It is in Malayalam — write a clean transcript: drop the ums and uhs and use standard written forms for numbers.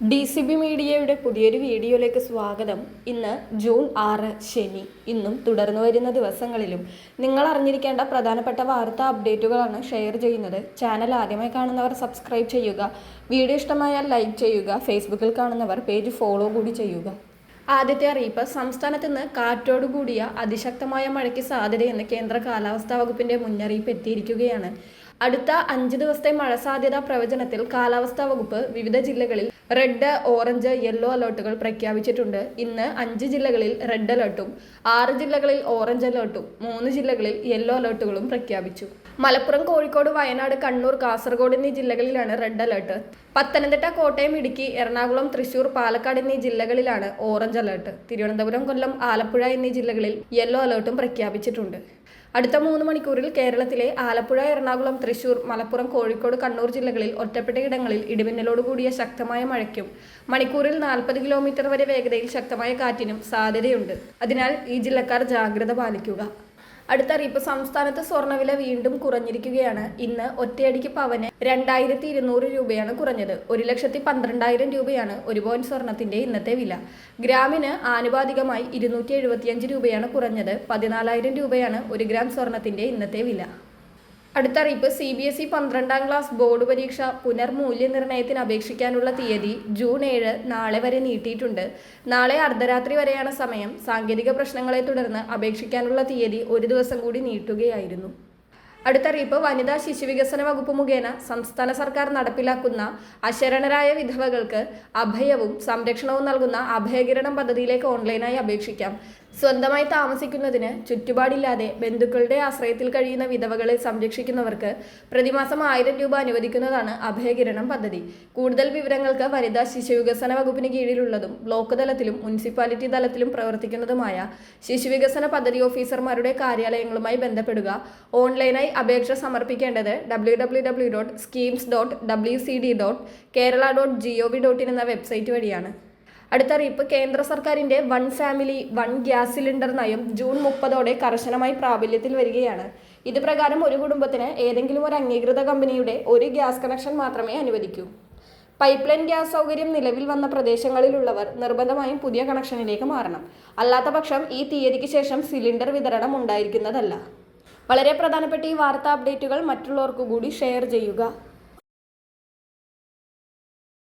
DCB മീഡിയയുടെ പുതിയൊരു വീഡിയോയിലേക്ക് സ്വാഗതം. ഇന്ന് ജൂൺ 6 ശനി. ഇന്നും തുടർന്നു വരുന്ന ദിവസങ്ങളിലും നിങ്ങൾ അറിഞ്ഞിരിക്കേണ്ട പ്രധാനപ്പെട്ട വാർത്താ അപ്ഡേറ്റുകളാണ് ഷെയർ ചെയ്യുന്നത്. ചാനൽ ആദ്യമായി കാണുന്നവർ സബ്സ്ക്രൈബ് ചെയ്യുക. വീഡിയോ ഇഷ്ടമായാൽ ലൈക്ക് ചെയ്യുക. ഫേസ്ബുക്കിൽ കാണുന്നവർ പേജ് ഫോളോ കൂടി ചെയ്യുക. ആദ്യത്തെ അറിയിപ്പ്, സംസ്ഥാനത്ത് ഇന്ന് കാറ്റോടുകൂടിയ അതിശക്തമായ മഴയ്ക്ക് സാധ്യതയെന്ന് കേന്ദ്ര കാലാവസ്ഥാ വകുപ്പിന്റെ മുന്നറിയിപ്പ് എത്തിയിരിക്കുകയാണ്. അടുത്ത 5 ദിവസത്തെ മഴ സാധ്യതാ പ്രവചനത്തിൽ കാലാവസ്ഥാ വകുപ്പ് വിവിധ ജില്ലകളിൽ റെഡ്, ഓറഞ്ച്, യെല്ലോ അലേർട്ടുകൾ പ്രഖ്യാപിച്ചിട്ടുണ്ട്. ഇന്ന് 5 ജില്ലകളിൽ റെഡ് അലേർട്ടും 6 ജില്ലകളിൽ ഓറഞ്ച് അലേർട്ടും 3 ജില്ലകളിൽ യെല്ലോ അലേർട്ടുകളും പ്രഖ്യാപിച്ചു. മലപ്പുറം, കോഴിക്കോട്, വയനാട്, കണ്ണൂർ, കാസർഗോഡ് എന്നീ ജില്ലകളിലാണ് റെഡ് അലേർട്ട്. പത്തനംതിട്ട, കോട്ടയം, ഇടുക്കി, എറണാകുളം, തൃശൂർ, പാലക്കാട് എന്നീ ജില്ലകളിലാണ് ഓറഞ്ച് അലേർട്ട്. തിരുവനന്തപുരം, കൊല്ലം, ആലപ്പുഴ എന്നീ ജില്ലകളിൽ യെല്ലോ അലേർട്ടും പ്രഖ്യാപിച്ചിട്ടുണ്ട്. അടുത്ത 3 മണിക്കൂറിൽ കേരളത്തിലെ ആലപ്പുഴ, എറണാകുളം, തൃശൂർ, മലപ്പുറം, കോഴിക്കോട്, കണ്ണൂർ ജില്ലകളിൽ ഒറ്റപ്പെട്ട ഇടങ്ങളിൽ ഇടിമിന്നലോടുകൂടിയ ശക്തമായ മഴയ്ക്കും മണിക്കൂറിൽ 40 കിലോമീറ്റർ വരെ വേഗതയിൽ ശക്തമായ കാറ്റിനും സാധ്യതയുണ്ട്. അതിനാൽ ഈ ജില്ലക്കാർ ജാഗ്രത പാലിക്കുക. അടുത്ത അറിയിപ്പ്, സംസ്ഥാനത്ത് സ്വർണ്ണവില വീണ്ടും കുറഞ്ഞിരിക്കുകയാണ്. ഇന്ന് ഒറ്റയടിക്ക് പവന് 2200 രൂപയാണ് കുറഞ്ഞത്. 1,12,000 രൂപയാണ് 1 പവൻ സ്വർണത്തിന്റെ ഇന്നത്തെ വില. ഗ്രാമിന് ആനുപാതികമായി 275 രൂപയാണ് കുറഞ്ഞത്. 14,000 രൂപയാണ് 1 ഗ്രാം സ്വർണത്തിന്റെ ഇന്നത്തെ വില. അടുത്ത അറിയിപ്പ്, CBSE 12ാം ക്ലാസ് ബോർഡ് പരീക്ഷ പുനർമൂല്യനിർണ്ണയത്തിന് അപേക്ഷിക്കാനുള്ള തീയതി ജൂൺ 7 നാളെ വരെ നീട്ടിയിട്ടുണ്ട്. നാളെ അർദ്ധരാത്രി വരെയാണ് സമയം. സാങ്കേതിക പ്രശ്നങ്ങളെ തുടർന്ന് അപേക്ഷിക്കാനുള്ള തീയതി 1 ദിവസം കൂടി നീട്ടുകയായിരുന്നു. അടുത്തറിയിപ്പ്, വനിതാ ശിശുവികസന വകുപ്പ് മുഖേന സംസ്ഥാന സർക്കാർ നടപ്പിലാക്കുന്ന അശരണരായ വിധവകൾക്ക് അഭയവും സംരക്ഷണവും നൽകുന്ന അഭയകിരണം പദ്ധതിയിലേക്ക് ഓൺലൈനായി അപേക്ഷിക്കാം. സ്വന്തമായി താമസിക്കുന്നതിന് ചുറ്റുപാടില്ലാതെ ബന്ധുക്കളുടെ ആശ്രയത്തിൽ കഴിയുന്ന വിധവകളെ സംരക്ഷിക്കുന്നവർക്ക് പ്രതിമാസം 1000 രൂപ അനുവദിക്കുന്നതാണ് അഭയകിരണം പദ്ധതി. കൂടുതൽ വിവരങ്ങൾക്ക് വനിതാ ശിശുവികസന വകുപ്പിന് കീഴിലുള്ളതും ബ്ലോക്ക് തലത്തിലും മുനിസിപ്പാലിറ്റി തലത്തിലും പ്രവർത്തിക്കുന്നതുമായ ശിശുവികസന പദ്ധതി ഓഫീസർമാരുടെ കാര്യാലയങ്ങളുമായി ബന്ധപ്പെടുക. ഓൺലൈനായി അപേക്ഷ സമർപ്പിക്കേണ്ടത് www.schemes.wcd.kerala.gov.in എന്ന വെബ്സൈറ്റ് വഴിയാണ്. അടുത്തറിയിപ്പ്, കേന്ദ്ര സർക്കാരിന്റെ 1 ഫാമിലി 1 ഗ്യാസ് സിലിണ്ടർ നയം ജൂൺ 30 കർശനമായി പ്രാബല്യത്തിൽ വരികയാണ്. ഇത് പ്രകാരം ഒരു കുടുംബത്തിന് ഏതെങ്കിലും ഒരു അംഗീകൃത കമ്പനിയുടെ ഒരു ഗ്യാസ് കണക്ഷൻ മാത്രമേ അനുവദിക്കൂ. പൈപ്പ് ലൈൻ ഗ്യാസ് സൗകര്യം നിലവിൽ വന്ന പ്രദേശങ്ങളിലുള്ളവർ നിർബന്ധമായും പുതിയ കണക്ഷനിലേക്ക് മാറണം. അല്ലാത്ത പക്ഷം ഈ തീയതിക്ക് ശേഷം സിലിണ്ടർ വിതരണം ഉണ്ടായിരിക്കുന്നതല്ല. വളരെ പ്രധാനപ്പെട്ട ഈ വാർത്താ അപ്ഡേറ്റുകൾ മറ്റുള്ളവർക്കു കൂടി ഷെയർ ചെയ്യുക.